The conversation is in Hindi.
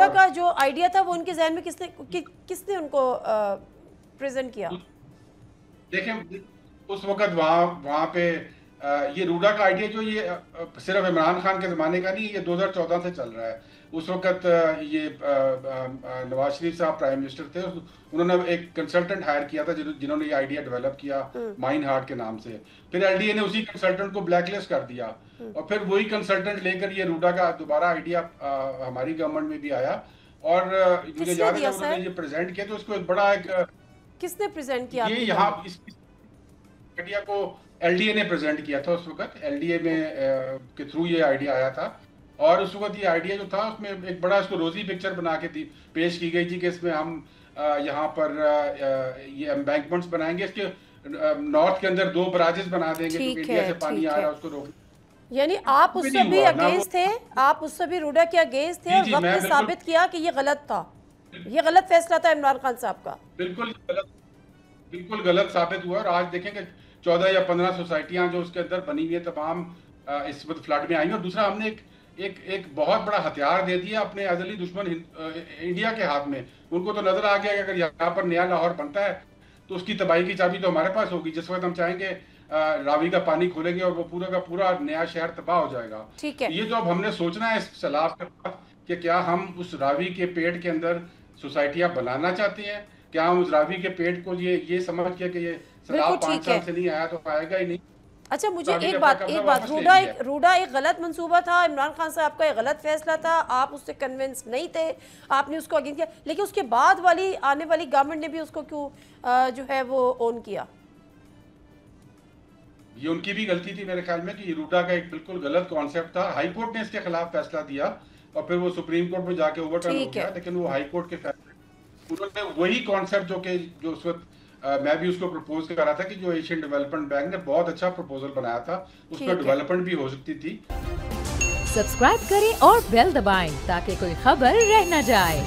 रूडा का जो आइडिया था वो उनके जहन में किसने उनको प्रेजेंट किया? देखें, उस वक्त वहाँ पे ये रूडा का आइडिया जो ये सिर्फ इमरान खान के ज़माने का नहीं, ये 2014 से चल रहा है। उस वक्त ये नवाज शरीफ साहब प्राइम मिनिस्टर थे, उन्होंने एक कंसल्टेंट हायर किया था जिन्होंने ये आइडिया डेवलप किया माइन हार्ट के नाम से। फिर एलडीए ने उसी कंसल्टेंट को ब्लैकलिस्ट कर दिया और फिर वही कंसल्टेंट लेकर ये रूडा का दोबारा आइडिया हमारी गवर्नमेंट में भी आया और मुझे याद है जब उन्होंने ये प्रेजेंट किया तो उसको एक बड़ा किसने प्रेजेंट किया? ये यहाँ इस आइडिया को एलडीए ने प्रेजेंट किया था। उस वक्त एलडीए में के थ्रू ये आइडिया आया था और उस वक्त ये आइडिया जो था उसमें एक बड़ा इसको रोजी पिक्चर बना के थी पेश की गई थी कि इसमें हम यहाँ पर ये एम्बैंकमेंट्स बनाएंगे, इसके नॉर्थ के अंदर 2 बराजेस बना देंगे जो इंडिया से पानी आ रहा है उसको रोक। यानी आप उससे भी अगेंस्ट थे, आप उससे भी रूडा के अगेंस्ट थे और वक्त ने साबित किया कि ये गलत था, ये गलत फैसला था इमरान खान साहब का। बिल्कुल गलत साबित हुआ और आज देखेंगे 14 या 15 सोसाइटियां जो उसके अंदर बनी हुई है तमाम इस वक्त फ्लड में आई हैं और दूसरा हमने एक बहुत बड़ा हथियार दे दिया अपने अजली दुश्मन इंडिया के हाथ में। उनको तो नजर आ गया कि अगर यहाँ पर नया लाहौर बनता है तो उसकी तबाही की चाबी तो हमारे पास होगी। जिस वक्त हम चाहेंगे रावी का पानी खोलेंगे और वो पूरा का पूरा नया शहर तबाह हो जाएगा। ठीक है, ये जो अब हमने सोचना है इस सैलाब के बाद कि क्या हम उस रावी के पेट के अंदर सोसाइटियां बनाना चाहते हैं, क्या हम उस रावी के पेट को ये समझ के कि ये सैलाब 5 साल से नहीं आया तो आएगा ही नहीं। अच्छा मुझे एक बात रूडा एक गलत मंसूबा था, इमरान खान साहब का एक गलत फैसला था, आप उससे कन्विंस नहीं थे, आपने उसको अगेंस्ट किया, लेकिन उसके बाद वाली आने वाली गवर्नमेंट ने भी उसको क्यों जो है वो ओन किया? ये उनकी भी गलती थी मेरे ख्याल में कि रूडा का एक बिल्कुल गलत कॉन्सेप्ट था। हाई कोर्ट ने इसके खिलाफ फैसला दिया और फिर वो सुप्रीम कोर्ट में जाके ओवरटर्न हो गया, लेकिन वो हाई कोर्ट के फैसले उन्होंने वही कॉन्सेप्ट जो उस वक्त मैं भी उसको प्रपोज कर रहा था कि जो एशियन डेवलपमेंट बैंक ने बहुत अच्छा प्रपोजल बनाया था, उस पर डेवलपमेंट भी हो सकती थी। सब्सक्राइब करें और बेल दबाएं ताकि कोई खबर रह न जाए।